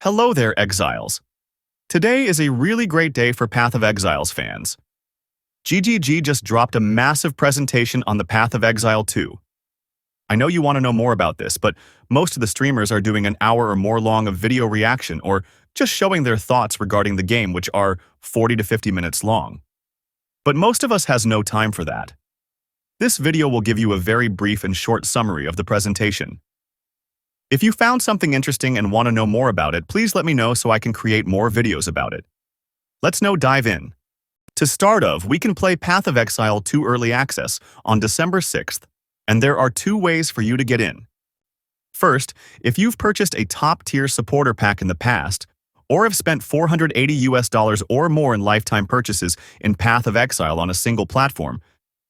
Hello there, Exiles. Today is a really great day for Path of Exiles fans. GGG just dropped a massive presentation on the Path of Exile 2. I know you want to know more about this, but most of the streamers are doing an hour or more long of video reaction or just showing their thoughts regarding the game, which are 40 to 50 minutes long. But most of us has no time for that. This video will give you a very brief and short summary of the presentation. If you found something interesting and want to know more about it, please let me know so I can create more videos about it. Let's now dive in. To start off, we can play Path of Exile 2 Early Access on December 6th, and there are two ways for you to get in. First, if you've purchased a top-tier supporter pack in the past, or have spent $480 or more in lifetime purchases in Path of Exile on a single platform,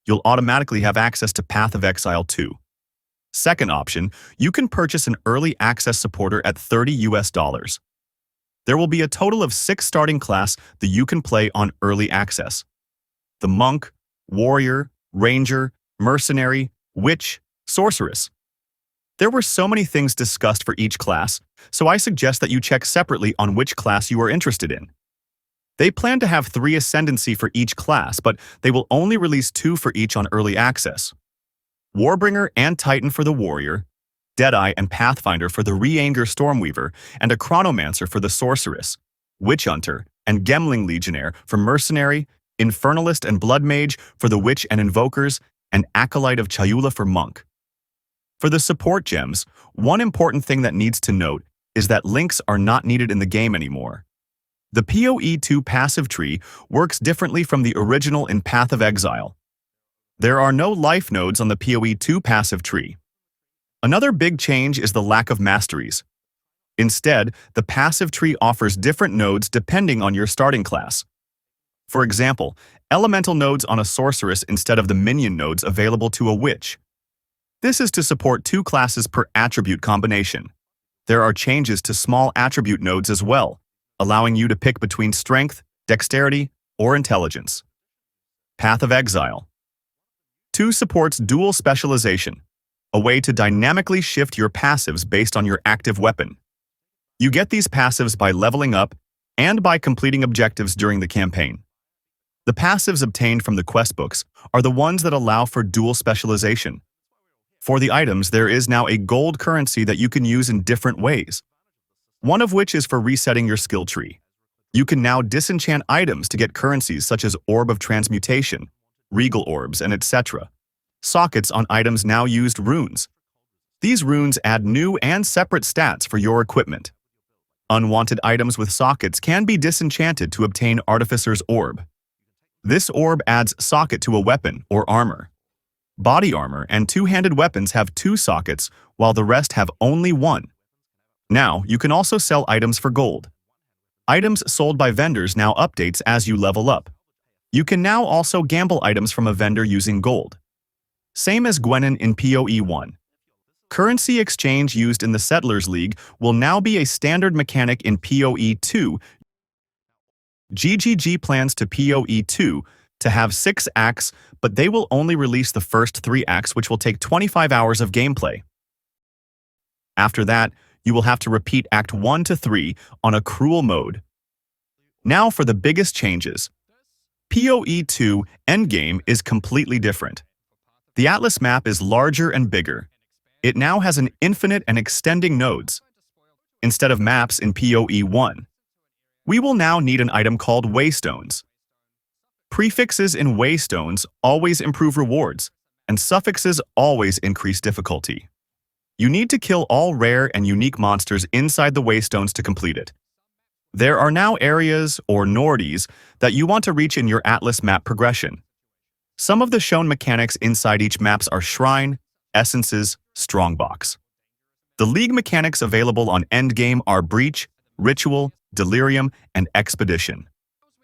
you'll automatically have access to Path of Exile 2. Second option, you can purchase an early access supporter at $30. There will be a total of 6 starting class that you can play on early access: the Monk, Warrior, Ranger, Mercenary, Witch, Sorceress. There were so many things discussed for each class, so I suggest that you check separately on which class you are interested in. They plan to have 3 ascendancy for each class, but they will only release 2 for each on early access: Warbringer and Titan for the Warrior, Deadeye and Pathfinder for the Re-Anger Stormweaver, and a Chronomancer for the Sorceress, Witch Hunter and Gemling Legionnaire for Mercenary, Infernalist and Blood Mage for the Witch and Invokers, and Acolyte of Chayula for Monk. For the support gems, one important thing that needs to note is that links are not needed in the game anymore. The PoE2 passive tree works differently from the original in Path of Exile. There are no life nodes on the PoE2 passive tree. Another big change is the lack of masteries. Instead, the passive tree offers different nodes depending on your starting class. For example, elemental nodes on a sorceress instead of the minion nodes available to a witch. This is to support 2 classes per attribute combination. There are changes to small attribute nodes as well, allowing you to pick between strength, dexterity, or intelligence. Path of Exile 2 supports dual specialization, a way to dynamically shift your passives based on your active weapon. You get these passives by leveling up and by completing objectives during the campaign. The passives obtained from the quest books are the ones that allow for dual specialization. For the items, there is now a gold currency that you can use in different ways, one of which is for resetting your skill tree. You can now disenchant items to get currencies such as Orb of Transmutation, Regal Orbs, and etc. Sockets on items now used runes. These runes add new and separate stats for your equipment. Unwanted items with sockets can be disenchanted to obtain Artificer's Orb. This orb adds socket to a weapon or armor. Body armor and 2-handed weapons have 2 sockets, while the rest have only 1. Now, you can also sell items for gold. Items sold by vendors now updates as you level up. You can now also gamble items from a vendor using gold. Same as Gwenin in PoE 1. Currency exchange used in the Settlers League will now be a standard mechanic in PoE 2. GGG plans to PoE 2 to have 6 acts, but they will only release the first 3 acts, which will take 25 hours of gameplay. After that, you will have to repeat Act 1 to 3 on a cruel mode. Now for the biggest changes. PoE 2 Endgame is completely different. The Atlas map is larger and bigger. It now has an infinite and extending nodes. Instead of maps in PoE 1, we will now need an item called Waystones. Prefixes in Waystones always improve rewards, and suffixes always increase difficulty. You need to kill all rare and unique monsters inside the Waystones to complete it. There are now areas, or Nordies, that you want to reach in your Atlas map progression. Some of the shown mechanics inside each maps are Shrine, Essences, Strongbox. The League mechanics available on Endgame are Breach, Ritual, Delirium, and Expedition.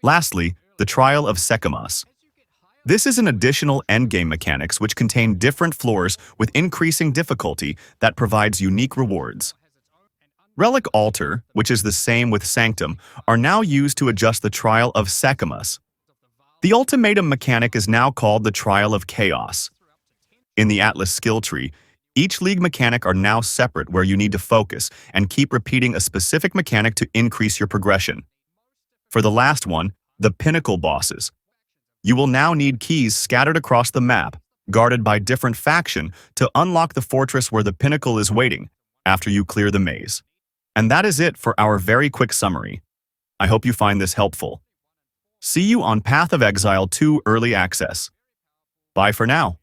Lastly, the Trial of Secamas. This is an additional endgame mechanics which contain different floors with increasing difficulty that provides unique rewards. Relic Altar, which is the same with Sanctum, are now used to adjust the Trial of Secamas. The ultimatum mechanic is now called the Trial of Chaos. In the Atlas skill tree, Each league mechanic are now separate where you need to focus and keep repeating a specific mechanic to increase your progression. For the last one, the pinnacle bosses. You will now need keys scattered across the map, guarded by different faction, to unlock the fortress where the pinnacle is waiting after you clear the maze. And that is it for our very quick summary. I hope you find this helpful. See you on Path of Exile 2 Early Access. Bye for now.